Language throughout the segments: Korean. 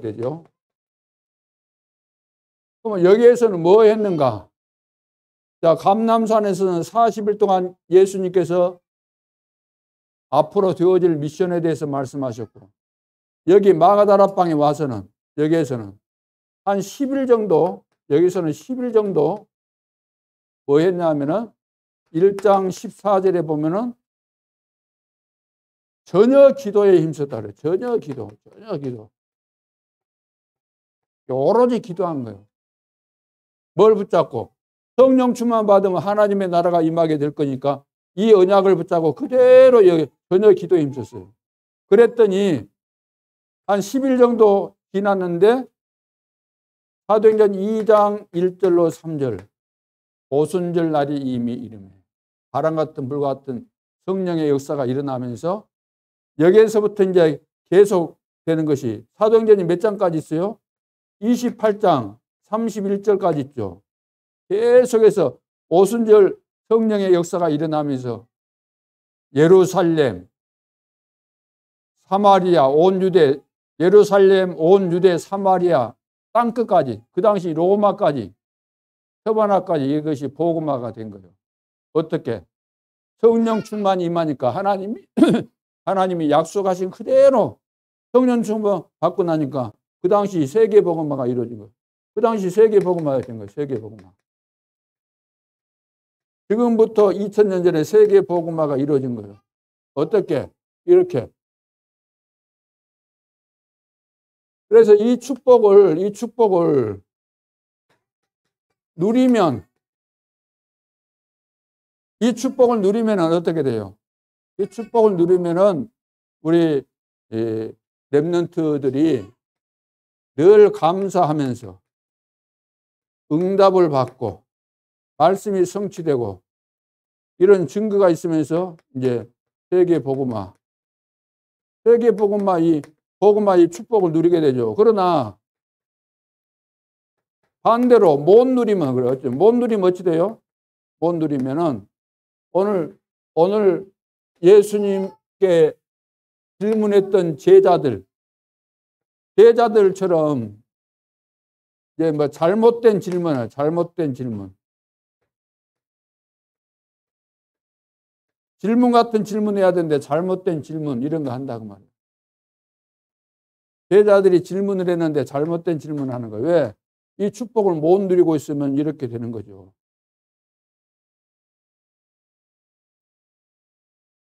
되죠. 그럼 여기에서는 뭐 했는가? 자, 감람산에서는 40일 동안 예수님께서 앞으로 되어질 미션에 대해서 말씀하셨고, 여기 마가다라방에 와서는, 여기에서는 한 10일 정도, 여기서는 10일 정도 뭐 했냐면은 1장 14절에 보면은 전혀 기도에 힘썼다 그래요. 전혀 기도. 오로지 기도한 거예요. 뭘 붙잡고? 성령 충만 받으면 하나님의 나라가 임하게 될 거니까 이 언약을 붙잡고 그대로 여기 전혀 기도에 힘썼어요. 그랬더니 한 10일 정도 지났는데 사도행전 2장 1절로 3절 오순절 날이 이미 이르매 바람 같은 불 같은 성령의 역사가 일어나면서 여기에서부터 이제 계속 되는 것이 사도행전이 몇 장까지 있어요? 28장 31절까지 있죠. 계속해서 오순절 성령의 역사가 일어나면서 예루살렘, 사마리아, 온 유대, 예루살렘, 온 유대, 사마리아 땅끝까지, 그 당시 로마까지, 서바나까지 이것이 복음화가 된 거예요. 어떻게? 성령 충만이 임하니까 하나님이 약속하신 그대로 성령 충만 받고 나니까 그 당시 세계 복음화가 이루어진 거예요. 그 당시 세계 복음화가 된 거예요. 세계 복음화. 지금부터 2000년 전에 세계 복음화가 이루어진 거예요. 어떻게? 이렇게. 그래서 이 축복을 누리면, 이 축복을 누리면 어떻게 돼요? 이 축복을 누리면은 우리 렘넌트들이 늘 감사하면서 응답을 받고 말씀이 성취되고 이런 증거가 있으면서 이제 세계 복음화 이 축복을 누리게 되죠. 그러나 반대로 못 누리면 그렇죠. 못 누리면 어찌 돼요? 못 누리면은 오늘 예수님께 질문했던 제자들처럼 이제 뭐 잘못된 질문 같은 질문해야 되는데 잘못된 질문 이런 거 한다고 말이에요. 제자들이 질문을 했는데 잘못된 질문을 하는 거예요. 왜? 이 축복을 못 누리고 있으면 이렇게 되는 거죠.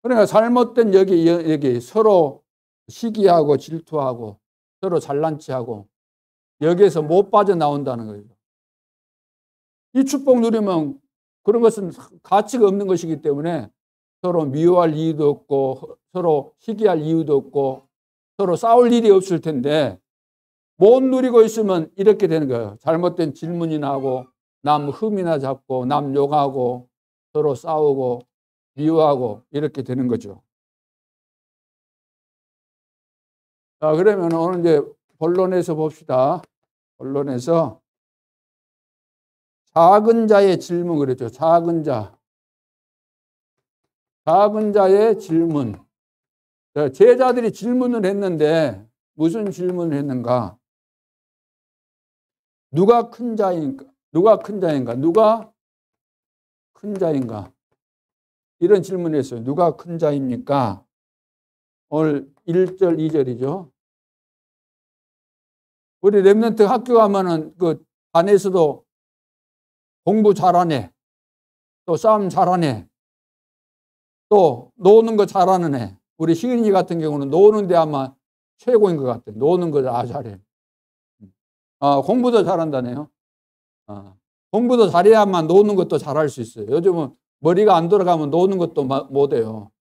그러니까 잘못된 여기 서로 시기하고 질투하고 서로 잘난 체하고 여기에서 못 빠져나온다는 거예요. 이 축복 누리면 그런 것은 가치가 없는 것이기 때문에 서로 미워할 이유도 없고 서로 시기할 이유도 없고 서로 싸울 일이 없을 텐데 못 누리고 있으면 이렇게 되는 거예요. 잘못된 질문이나 하고 남 흠이나 잡고 남 욕하고 서로 싸우고 미워하고 이렇게 되는 거죠. 자, 그러면 오늘 이제 본론에서 봅시다. 본론에서 작은 자의 질문 그랬죠. 작은 자의 질문. 제자들이 질문을 했는데 무슨 질문을 했는가? 누가 큰 자인가? 누가 큰 자인가? 이런 질문을 했어요. 누가 큰 자입니까? 오늘 1절, 2절이죠. 우리 렘넌트 학교 가면은 그 반에서도 공부 잘하네. 또 싸움 잘하네. 또 노는 거 잘하는 애. 우리 시은이 같은 경우는 노는데 아마 최고인 것 같아요. 노는 거 잘해. 공부도 잘한다네요. 공부도 잘해야만 노는 것도 잘할 수 있어요. 요즘은 머리가 안 돌아가면 노는 것도 못해요.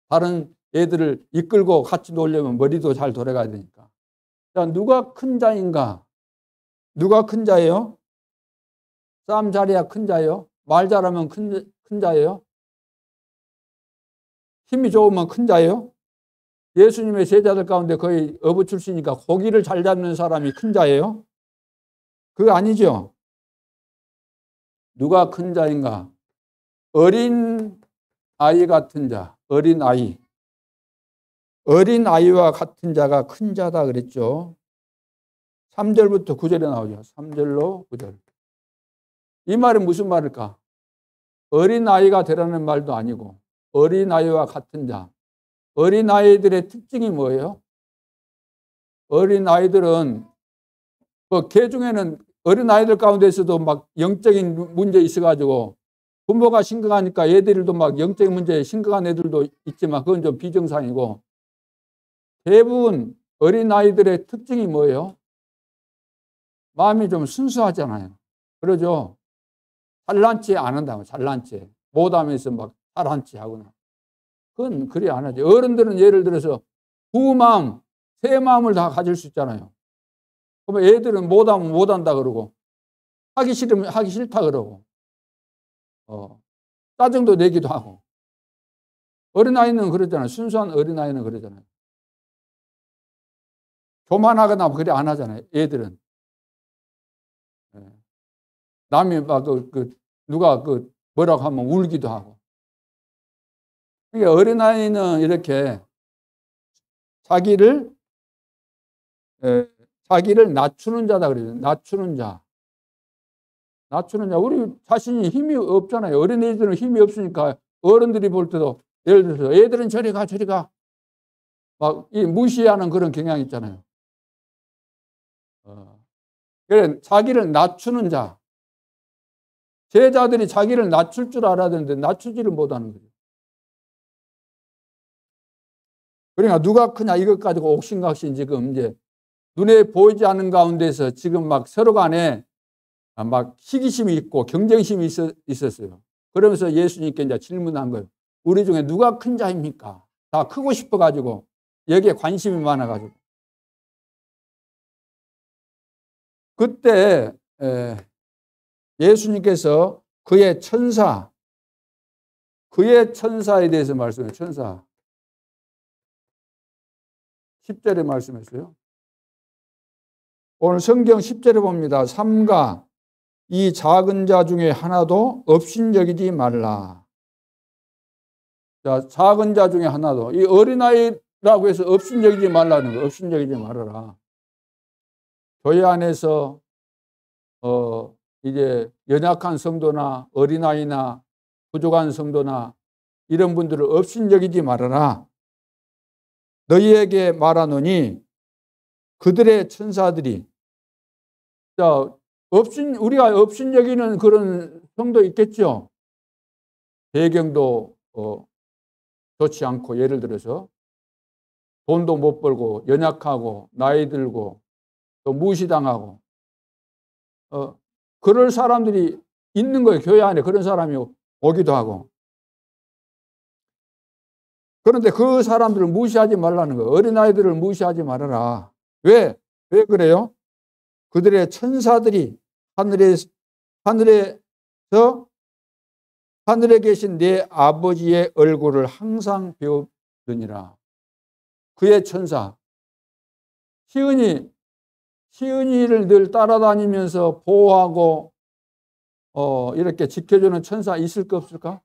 다른 애들을 이끌고 같이 놀려면 머리도 잘 돌아가야 되니까. 자, 누가 큰 자인가? 누가 큰 자예요? 싸움 잘해야 큰 자예요? 말 잘하면 큰 자예요? 힘이 좋으면 큰 자예요? 예수님의 제자들 가운데 거의 어부 출신이니까 고기를 잘 잡는 사람이 큰 자예요? 그거 아니죠. 누가 큰 자인가? 어린 아이 같은 자, 어린 아이와 같은 자가 큰 자다 그랬죠. 3절부터 9절에 나오죠. 3절로 9절. 이 말은 무슨 말일까? 어린아이가 되라는 말도 아니고 어린아이와 같은 자. 어린아이들의 특징이 뭐예요? 어린아이들은 개 중에는 어린아이들 가운데서도 막 영적인 문제 있어가지고 부모가 심각하니까 애들도 막 영적인 문제에 심각한 애들도 있지만 그건 좀 비정상이고 대부분 어린아이들의 특징이 뭐예요? 마음이 좀 순수하잖아요. 그러죠? 잘난치 안 한다고, 잘난치. 못하면서 막 잘난치 하거나. 그건 그리 안 하지. 어른들은 예를 들어서 두 마음, 세 마음을 다 가질 수 있잖아요. 그러면 애들은 못하면 못한다 그러고, 하기 싫으면 하기 싫다 그러고, 짜증도 내기도 하고. 어린아이는 그러잖아요. 순수한 어린아이는 그러잖아요. 교만하거나 그래 안 하잖아요. 애들은. 남이 막 누가 뭐라고 하면 울기도 하고. 그러니까 어린아이는 이렇게 자기를 낮추는 자다 그래요. 낮추는 자. 낮추는 자. 우리 자신이 힘이 없잖아요. 어린애들은 힘이 없으니까 어른들이 볼 때도 예를 들어서 애들은 저리 가, 저리 가. 막 이 무시하는 그런 경향이 있잖아요. 그래, 자기를 낮추는 자. 제자들이 자기를 낮출 줄 알아야 되는데 낮추지를 못하는 거죠. 그러니까 누가 크냐 이것 가지고 옥신각신 지금 이제 눈에 보이지 않는 가운데서 지금 막 서로 간에 막 시기심이 있고 경쟁심이 있었어요. 그러면서 예수님께 이제 질문한 거예요. 우리 중에 누가 큰 자입니까? 다 크고 싶어가지고 여기에 관심이 많아가지고. 그때 예수님께서 그의 천사에 대해서 말씀해요. 천사. 10절에 말씀했어요. 오늘 성경 10절에 봅니다. 삼가 이 작은 자 중에 하나도 업신여기지 말라. 자, 작은 자 중에 하나도. 이 어린아이라고 해서 업신여기지 말라는 거. 업신여기지 말아라. 교회 안에서 이제 연약한 성도나 어린아이나 부족한 성도나 이런 분들을 업신여기지 말아라. 너희에게 말하노니 그들의 천사들이 자, 우리가 업신여기는 그런 성도 있겠죠. 배경도 좋지 않고 예를 들어서 돈도 못 벌고 연약하고 나이 들고 또 무시당하고 그럴 사람들이 있는 거예요. 교회 안에 그런 사람이 오기도 하고. 그런데 그 사람들을 무시하지 말라는 거예요. 어린아이들을 무시하지 말아라. 왜 그래요? 그들의 천사들이 하늘에 계신 내 아버지의 얼굴을 항상 배우느니라. 그의 천사. 시은이를 늘 따라다니면서 보호하고 이렇게 지켜주는 천사 있을까 없을까?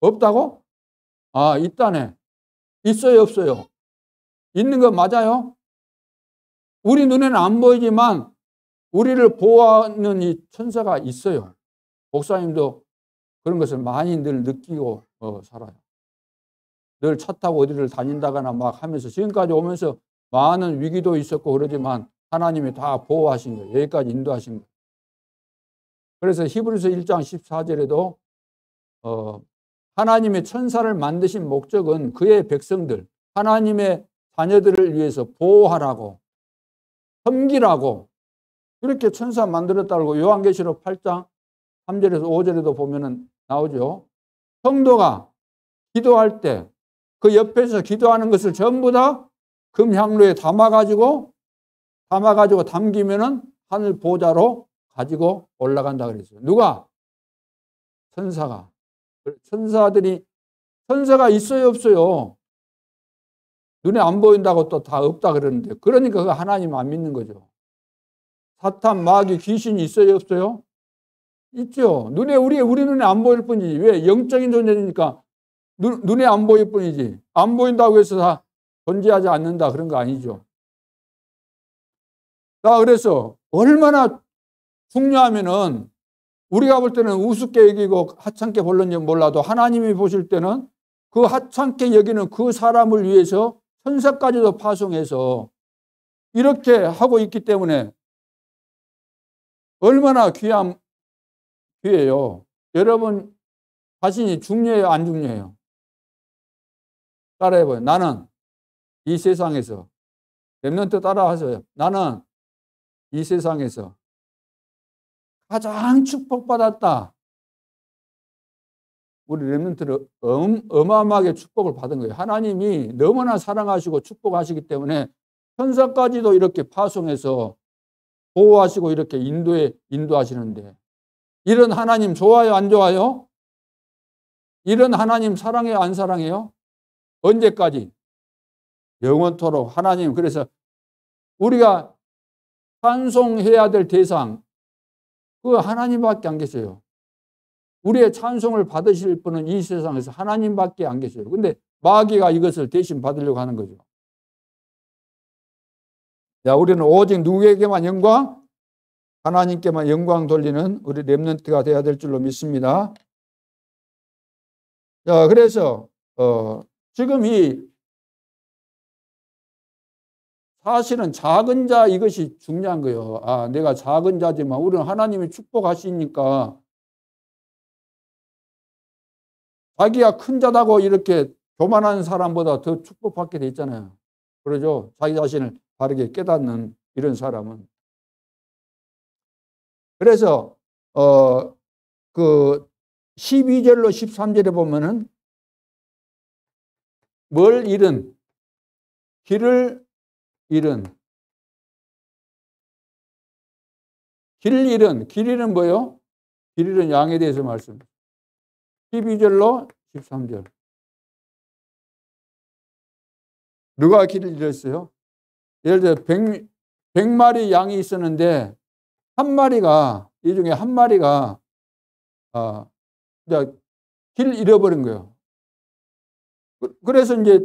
없다고? 아, 있다네. 있어요, 없어요? 있는 거 맞아요? 우리 눈에는 안 보이지만 우리를 보호하는 이 천사가 있어요. 목사님도 그런 것을 많이 늘 느끼고 살아요. 늘 차 타고 어디를 다닌다거나 막 하면서 지금까지 오면서 많은 위기도 있었고 그러지만 하나님이 다 보호하신 거예요. 여기까지 인도하신 거예요. 그래서 히브리서 1장 14절에도 하나님의 천사를 만드신 목적은 그의 백성들, 하나님의 자녀들을 위해서 보호하라고, 섬기라고 그렇게 천사 만들었다고 요한계시록 8장 3절에서 5절에도 보면은 나오죠. 성도가 기도할 때 그 옆에서 기도하는 것을 전부 다 금향로에 담아가지고 담기면은 하늘 보좌로 가지고 올라간다 그랬어요. 누가? 천사가. 천사가 있어요, 없어요? 눈에 안 보인다고 또 다 없다 그러는데, 그러니까 그 하나님 안 믿는 거죠. 사탄, 마귀, 귀신이 있어요, 없어요? 있죠. 우리 눈에 안 보일 뿐이지. 왜? 영적인 존재니까 눈에 안 보일 뿐이지. 안 보인다고 해서 다 존재하지 않는다 그런 거 아니죠. 자, 그래서 얼마나 중요하면은 우리가 볼 때는 우습게 여기고 하찮게 볼는지 몰라도 하나님이 보실 때는 그 하찮게 여기는 그 사람을 위해서 천사까지도 파송해서 이렇게 하고 있기 때문에 얼마나 귀해요. 여러분 자신이 중요해요, 안 중요해요? 따라해봐요. 나는 이 세상에서, 렘넌트 따라하세요. 나는 이 세상에서 가장 축복받았다. 우리 렘넌트를 어마어마하게 축복을 받은 거예요. 하나님이 너무나 사랑하시고 축복하시기 때문에 천사까지도 이렇게 파송해서 보호하시고 이렇게 인도하시는데, 이런 하나님 좋아요, 안 좋아요? 이런 하나님 사랑해요, 안 사랑해요? 언제까지? 영원토록. 하나님, 그래서 우리가 찬송해야 될 대상, 그 하나님밖에 안 계세요. 우리의 찬송을 받으실 분은 이 세상에서 하나님밖에 안 계세요. 근데 마귀가 이것을 대신 받으려고 하는 거죠. 야, 우리는 오직 누구에게만 영광? 하나님께만 영광 돌리는 우리 렘넌트가 되어야 될 줄로 믿습니다. 자, 그래서 지금 이 사실은 작은 자, 이것이 중요한 거예요. 아, 내가 작은 자지만 우리는 하나님이 축복하시니까 자기가 큰 자다고 이렇게 교만한 사람보다 더 축복받게 돼 있잖아요. 그러죠? 자기 자신을 바르게 깨닫는 이런 사람은. 그래서 그 12절로 13절에 보면은 뭘 잃은, 길을 잃은, 길 잃은 뭐예요? 길 잃은 양에 대해서 말씀. 12절로 13절. 누가 길을 잃었어요? 예를 들어 100마리 양이 있었는데 한 마리가, 이 중에 한 마리가 이제 길 잃어버린 거예요. 그래서 이제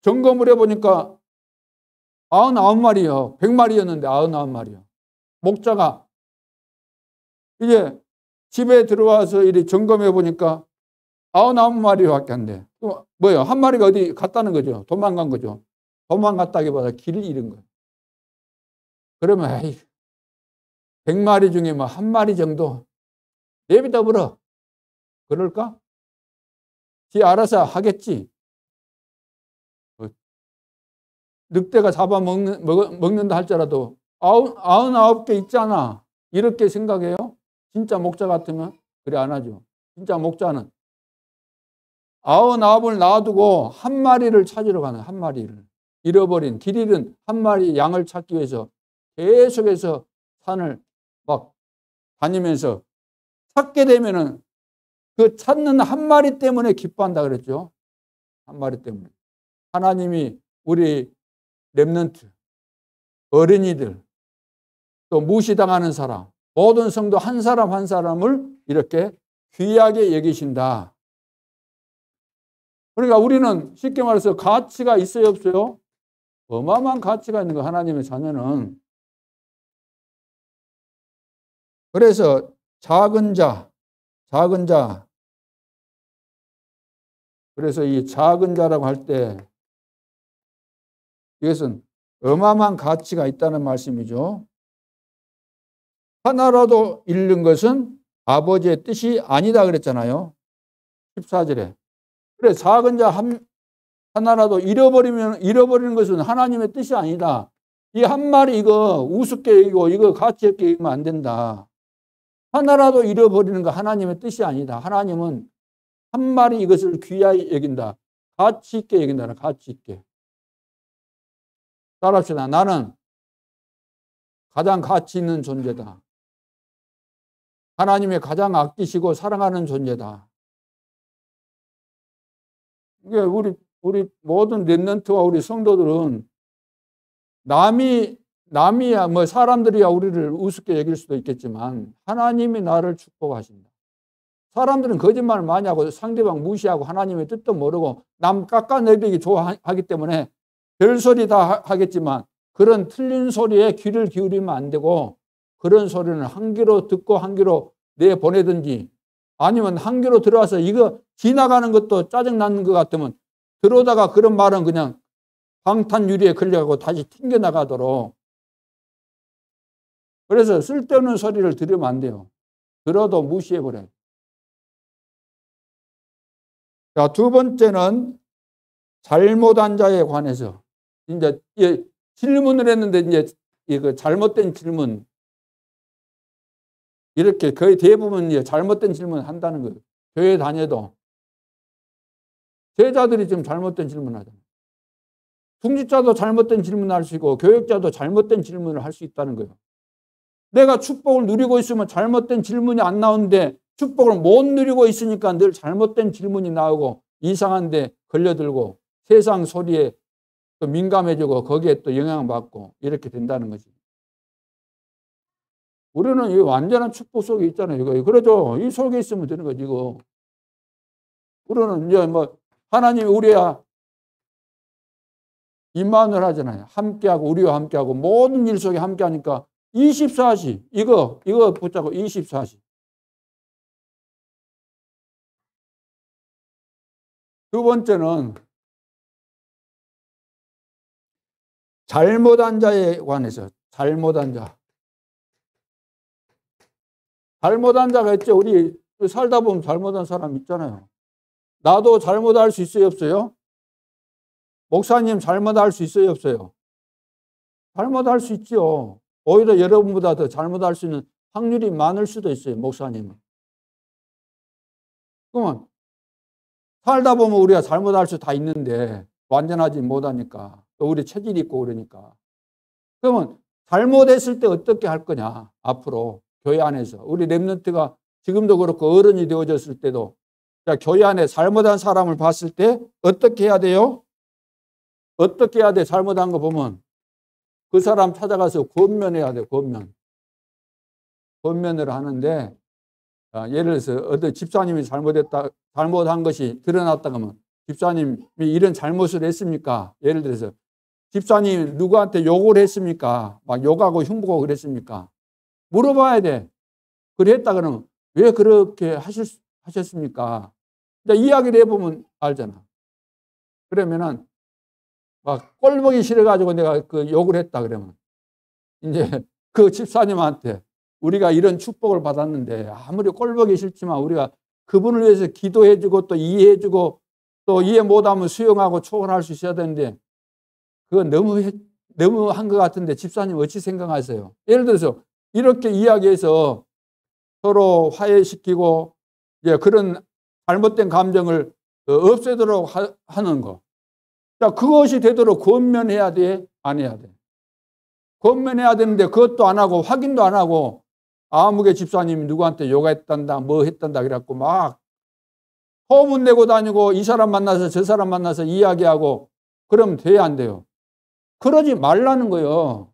점검을 해보니까 99마리요. 100마리였는데 99마리요. 목자가 이제 집에 들어와서 이렇게 점검해 보니까 99마리밖에 안 돼. 뭐예요? 한 마리가 어디 갔다는 거죠. 도망간 거죠. 도망갔다기보다 길을 잃은 거예요. 그러면 에이, 100마리 중에 뭐 한 마리 정도 내비둬 버려. 그럴까? 지 알아서 하겠지. 늑대가 잡아먹는다 할지라도 99개 있잖아. 이렇게 생각해요? 진짜 목자 같으면? 그래 안 하죠. 진짜 목자는 99을 놔두고 한 마리를 찾으러 가는, 한 마리를. 잃어버린, 길 잃은 한 마리 양을 찾기 위해서 계속해서 산을 막 다니면서 찾게 되면은 그 찾는 한 마리 때문에 기뻐한다 그랬죠. 한 마리 때문에. 하나님이 우리 렘넌트, 어린이들, 또 무시당하는 사람, 모든 성도 한 사람 한 사람을 이렇게 귀하게 여기신다. 그러니까 우리는 쉽게 말해서 가치가 있어요, 없어요? 어마어마한 가치가 있는 거, 하나님의 자녀는. 그래서 작은 자. 그래서 이 작은 자라고 할 때 이것은 어마어마한 가치가 있다는 말씀이죠. 하나라도 잃는 것은 아버지의 뜻이 아니다 그랬잖아요. 14절에. 그래, 작은 자 하나라도 잃어버리는 것은 하나님의 뜻이 아니다. 이 한 마리 이거 우습게 여기고 이거 가치 없게 여기면 안 된다. 하나라도 잃어버리는 거 하나님의 뜻이 아니다. 하나님은 한 마리 이것을 귀하게 여긴다. 가치 있게 여긴다. 가치 있게. 따라합시다. 나는 가장 가치 있는 존재다. 하나님의 가장 아끼시고 사랑하는 존재다. 이게 우리 모든 렘넌트와 우리 성도들은 남이야 뭐 사람들이야 우리를 우습게 여길 수도 있겠지만 하나님이 나를 축복하신다. 사람들은 거짓말을 많이 하고 상대방 무시하고 하나님의 뜻도 모르고 남 깎아내리기 좋아하기 때문에 별소리 다 하겠지만 그런 틀린 소리에 귀를 기울이면 안 되고 그런 소리는 한 귀로 듣고 한 귀로 내보내든지 아니면 한 귀로 들어와서 이거 지나가는 것도 짜증나는 것 같으면 들어오다가 그런 말은 그냥 방탄 유리에 걸려가고 다시 튕겨나가도록. 그래서 쓸데없는 소리를 들으면 안 돼요. 들어도 무시해버려요. 자, 두 번째는 잘못한 자에 관해서. 이제 질문을 했는데 이제 그 잘못된 질문. 이렇게 거의 대부분 잘못된 질문을 한다는 거예요. 교회 다녀도. 제자들이 지금 잘못된 질문을 하잖아요. 중직자도 잘못된 질문을 할 수 있고 교역자도 잘못된 질문을 할 수 있다는 거예요. 내가 축복을 누리고 있으면 잘못된 질문이 안 나오는데 축복을 못 누리고 있으니까 늘 잘못된 질문이 나오고 이상한 데 걸려들고 세상 소리에 또 민감해지고 거기에 또 영향을 받고 이렇게 된다는 거지. 우리는 이 완전한 축복 속에 있잖아요. 이거. 그러죠. 이 속에 있으면 되는 거지, 이거. 우리는 이제 뭐, 하나님이 우리야 임마누엘 하잖아요. 함께하고, 우리와 함께하고, 모든 일 속에 함께하니까 24시, 이거 붙잡고 24시. 두 번째는 잘못한 자에 관해서, 잘못한 자. 잘못한 자가 있죠. 우리 살다 보면 잘못한 사람 있잖아요. 나도 잘못할 수 있어요, 없어요? 목사님 잘못할 수 있어요, 없어요? 잘못할 수 있죠. 오히려 여러분보다 더 잘못할 수 있는 확률이 많을 수도 있어요, 목사님은. 그러면 살다 보면 우리가 잘못할 수 다 있는데 완전하지 못하니까 또 우리 체질이 있고 그러니까. 그러면 잘못했을 때 어떻게 할 거냐, 앞으로 교회 안에서. 우리 렘넌트가 지금도 그렇고 어른이 되어졌을 때도 교회 안에 잘못한 사람을 봤을 때 어떻게 해야 돼요? 어떻게 해야 돼? 잘못한 거 보면 그 사람 찾아가서 권면해야 돼. 권면을 하는데 예를 들어서 어떤 집사님이 잘못한 것이 드러났다 그러면 집사님이 이런 잘못을 했습니까? 예를 들어서 집사님이 누구한테 욕을 했습니까? 막 욕하고 흉보고 그랬습니까? 물어봐야 돼. 그랬다 그러면 왜 그렇게 하셨습니까? 이야기를 해보면 알잖아. 그러면은 막 꼴보기 싫어가지고 내가 그 욕을 했다 그러면 이제 그 집사님한테 우리가 이런 축복을 받았는데 아무리 꼴보기 싫지만 우리가 그분을 위해서 기도해주고 또 이해해주고 또 이해 못하면 수용하고 초월할 수 있어야 되는데 그건 너무 한 것 같은데 집사님 어찌 생각하세요? 예를 들어서 이렇게 이야기해서 서로 화해시키고 그런 잘못된 감정을 없애도록 하는 거. 자, 그것이 되도록 권면해야 돼? 안 해야 돼? 권면해야 되는데 그것도 안 하고 확인도 안 하고 아무개 집사님이 누구한테 욕했단다 뭐 했단다 그래갖고 막 소문내고 다니고 이 사람 만나서 저 사람 만나서 이야기하고 그러면 돼야 안 돼요? 그러지 말라는 거예요.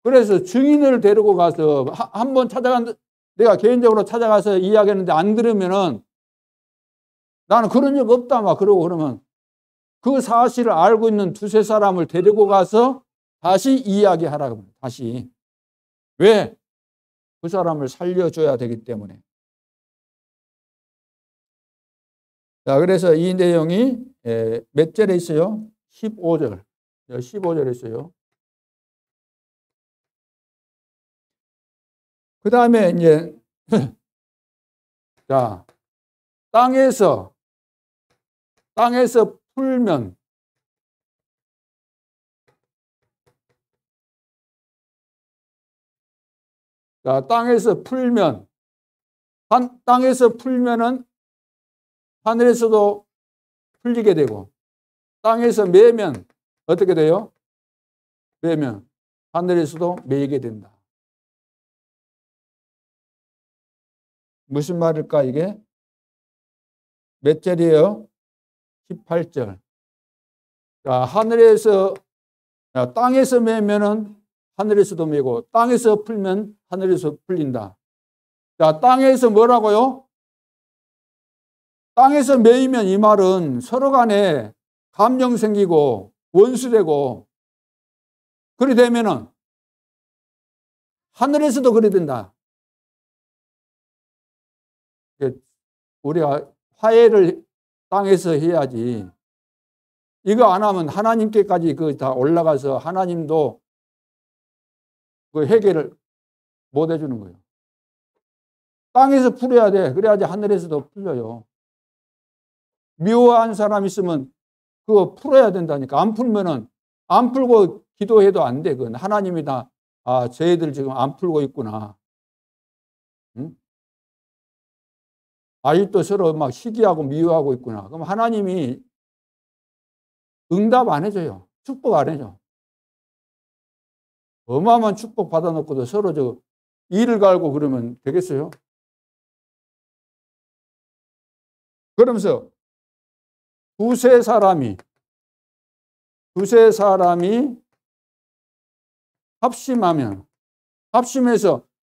그래서 증인을 데리고 가서 한번 내가 개인적으로 찾아가서 이야기했는데 안 들으면은 나는 그런 적 없다 막 그러고 그러면 그 사실을 알고 있는 두세 사람을 데리고 가서 다시 이야기하라고 합니다. 다시. 왜? 그 사람을 살려줘야 되기 때문에. 자, 그래서 이 내용이 몇 절에 있어요? 15절. 15절에 있어요. 그 다음에 이제 자, 땅에서 풀면 자, 땅에서 풀면은 하늘에서도 풀리게 되고 땅에서 매면 어떻게 돼요? 매면 하늘에서도 매이게 된다. 무슨 말일까 이게? 몇 절이에요? 18절. 자, 땅에서 매면은 하늘에서도 매고 땅에서 풀면 하늘에서 풀린다. 자, 땅에서 뭐라고요? 땅에서 매이면 이 말은 서로 간에 감정 생기고 원수되고 그리 되면은 하늘에서도 그리 된다. 우리가 화해를 땅에서 해야지. 이거 안 하면 하나님께까지 그 다 올라가서 하나님도 그 해결을 못 해주는 거예요. 땅에서 풀어야 돼. 그래야지 하늘에서도 풀려요. 미워한 사람 있으면 그거 풀어야 된다니까. 안 풀면은 안 풀고 기도해도 안 돼. 그건 하나님이 다 쟤들 지금 안 풀고 있구나. 응? 아직도 서로 막 시기하고 미워하고 있구나. 그럼 하나님이 응답 안 해줘요. 축복 안 해줘. 어마어마한 축복 받아놓고도 서로 저 이를 갈고 그러면 되겠어요? 그러면서 두세 사람이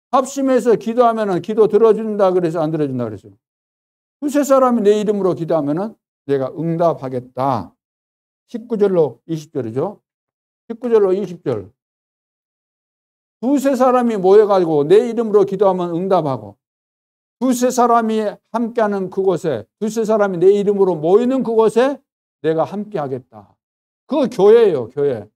합심해서 기도하면은 기도 들어준다 그래서 안 들어준다 그랬어요. 두세 사람이 내 이름으로 기도하면은 내가 응답하겠다. 19절로 20절이죠. 19절로 20절. 두세 사람이 모여가지고 내 이름으로 기도하면 응답하고, 두세 사람이 함께하는 그곳에, 두세 사람이 내 이름으로 모이는 그곳에 내가 함께하겠다. 그거 교회예요, 교회.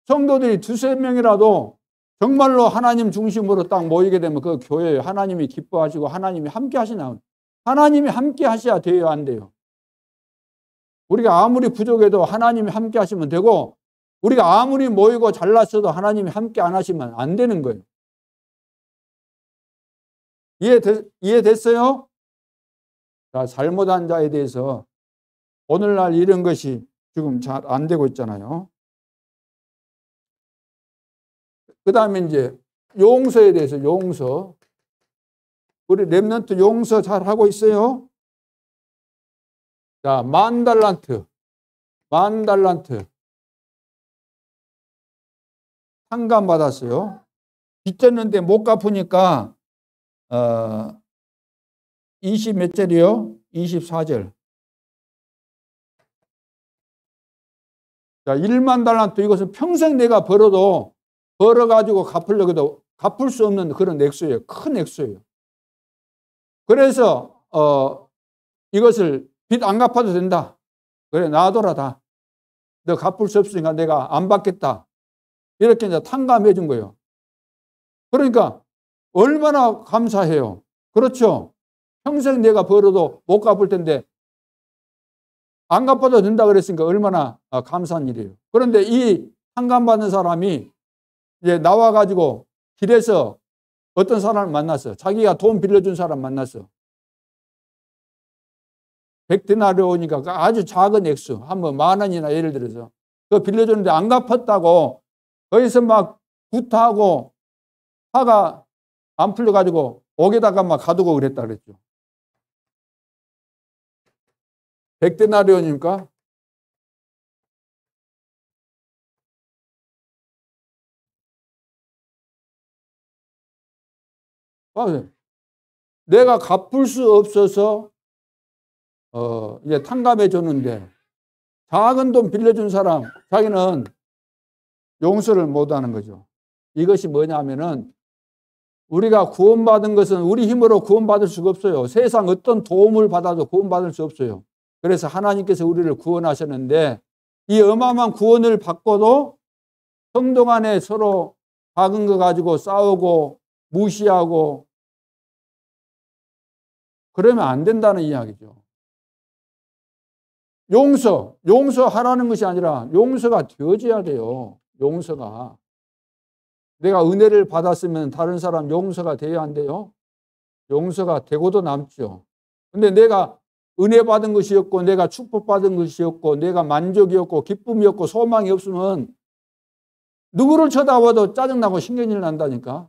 성도들이 두세 명이라도 정말로 하나님 중심으로 딱 모이게 되면 그 교회예요. 하나님이 기뻐하시고 하나님이 함께 하시나. 하나님이 함께 하셔야 돼요, 안 돼요? 우리가 아무리 부족해도 하나님이 함께 하시면 되고, 우리가 아무리 모이고 잘났어도 하나님이 함께 안 하시면 안 되는 거예요. 이해됐어요? 자, 잘못한 자에 대해서 오늘날 이런 것이 지금 잘 안 되고 있잖아요. 그 다음에 이제 용서에 대해서 용서. 우리 렘넌트 용서 잘 하고 있어요? 자, 10,000달란트. 상감 받았어요. 빚졌는데 못 갚으니까 20 몇 절이요? 24절. 자, 10,000달란트. 이것은 평생 내가 벌어가지고 갚으려고 해도 갚을 수 없는 그런 액수예요. 큰 액수예요. 그래서 이것을 빚 안 갚아도 된다. 그래, 놔둬라 다. 너 갚을 수 없으니까 내가 안 받겠다. 이렇게 이제 탕감해 준 거예요. 그러니까 얼마나 감사해요. 그렇죠? 평생 내가 벌어도 못 갚을 텐데 안 갚아도 된다 그랬으니까 얼마나 감사한 일이에요. 그런데 이 탕감받는 사람이 이제 나와가지고 길에서 어떤 사람을 만났어. 자기가 돈 빌려준 사람 만났어. 100데나리오니까 아주 작은 액수. 한번 10,000원이나 예를 들어서. 그거 빌려줬는데 안 갚았다고 거기서 막 구타하고 화가 안 풀려가지고 옥에다가 막 가두고 그랬다 그랬죠. 100데나리오니까 내가 갚을 수 없어서 이제 탕감해 줬는데 작은 돈 빌려준 사람 자기는 용서를 못하는 거죠. 이것이 뭐냐면은 우리가 구원받은 것은 우리 힘으로 구원받을 수가 없어요. 세상 어떤 도움을 받아도 구원받을 수 없어요. 그래서 하나님께서 우리를 구원하셨는데 이 어마어마한 구원을 받고도 성도 간에 서로 작은 거 가지고 싸우고 무시하고 그러면 안 된다는 이야기죠. 용서하라는 것이 아니라 용서가 되어져야 돼요. 용서가. 내가 은혜를 받았으면 다른 사람 용서가 돼야 안 돼요? 용서가 되고도 남죠. 근데 내가 은혜 받은 것이었고 내가 축복받은 것이었고 내가 만족이었고 기쁨이었고 소망이 없으면 누구를 쳐다봐도 짜증나고 신경질 난다니까.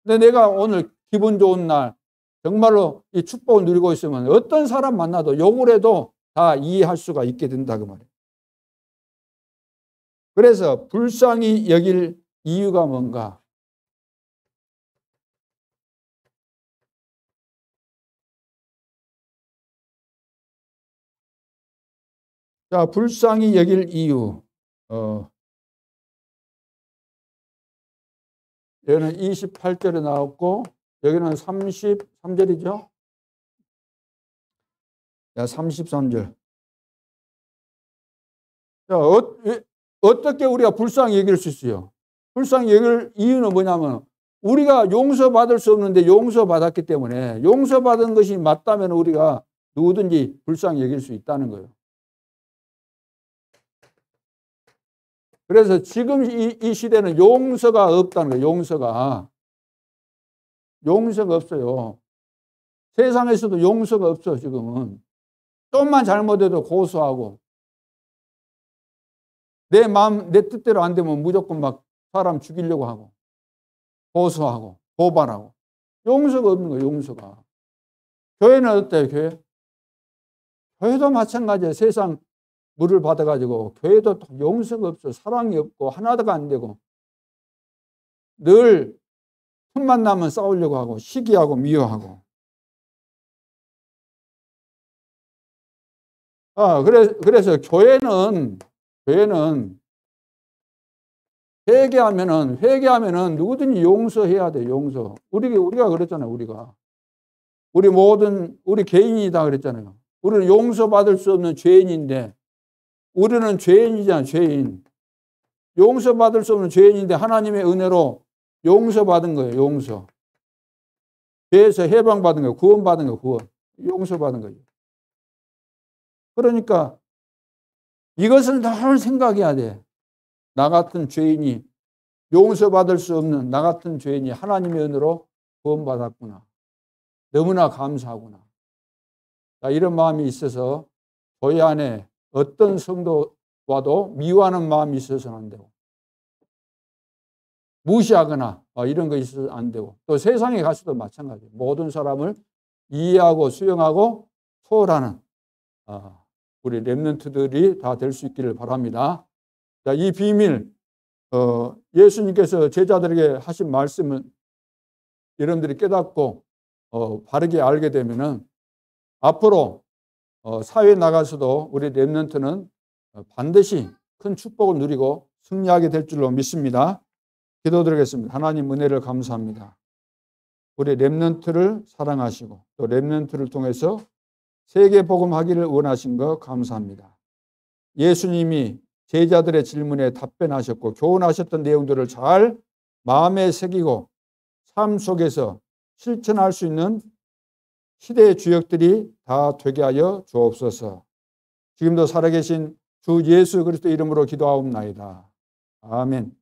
근데 내가 오늘 기분 좋은 날 정말로 이 축복을 누리고 있으면 어떤 사람 만나도 욕을 해도 다 이해할 수가 있게 된다 그 말이에요. 그래서 불쌍히 여길 이유가 뭔가? 자, 불쌍히 여길 이유. 여기는 28절에 나왔고 여기는 33절이죠. 자, 33절. 자, 어떻게 우리가 불쌍히 여길 수 있어요? 불쌍히 여길 이유는 뭐냐면 우리가 용서받을 수 없는데 용서받았기 때문에 용서받은 것이 맞다면 우리가 누구든지 불쌍히 여길 수 있다는 거예요. 그래서 지금 이 시대는 용서가 없다는 거예요. 용서가 없어요. 세상에서도 용서가 없어. 지금은 좀만 잘못해도 고소하고 내 마음 내 뜻대로 안 되면 무조건 막 사람 죽이려고 하고 고소하고 고발하고 용서가 없는 거예요. 용서가. 교회는 어때요? 교회도 마찬가지예요. 세상 물을 받아가지고 교회도 용서가 없어. 사랑이 없고 하나도 안 되고 늘 틈만 나면 싸우려고 하고 시기하고 미워하고. 그래서 교회는 회개하면은 누구든지 용서해야 돼. 용서. 우리가 그랬잖아요. 우리 개인이다 그랬잖아요. 우리는 용서받을 수 없는 죄인인데 우리는 죄인이잖아. 죄인. 용서받을 수 없는 죄인인데 하나님의 은혜로 용서받은 거예요. 용서. 죄에서 해방받은 거예요. 구원받은 거예요. 구원. 용서받은 거예요. 그러니까 이것을 늘 생각해야 돼. 나 같은 죄인이 용서받을 수 없는 나 같은 죄인이 하나님의 은혜로 구원받았구나. 너무나 감사하구나. 이런 마음이 있어서 교회 안에 어떤 성도와도 미워하는 마음이 있어서는 안 되고 무시하거나 이런 거 있어서는 안 되고 또 세상에 가서도 마찬가지예요. 모든 사람을 이해하고 수용하고 소홀하는 우리 렘넌트들이 다 될 수 있기를 바랍니다. 자, 이 비밀 예수님께서 제자들에게 하신 말씀은 여러분들이 깨닫고 바르게 알게 되면은 앞으로 사회에 나가서도 우리 렘넌트는 반드시 큰 축복을 누리고 승리하게 될 줄로 믿습니다. 기도드리겠습니다. 하나님 은혜를 감사합니다. 우리 렘넌트를 사랑하시고 또 렘넌트를 통해서 세계 복음하기를 원하신 것 감사합니다. 예수님이 제자들의 질문에 답변하셨고 교훈하셨던 내용들을 잘 마음에 새기고 삶 속에서 실천할 수 있는 시대의 주역들이 다 되게 하여 주옵소서. 지금도 살아계신 주 예수 그리스도 이름으로 기도하옵나이다. 아멘.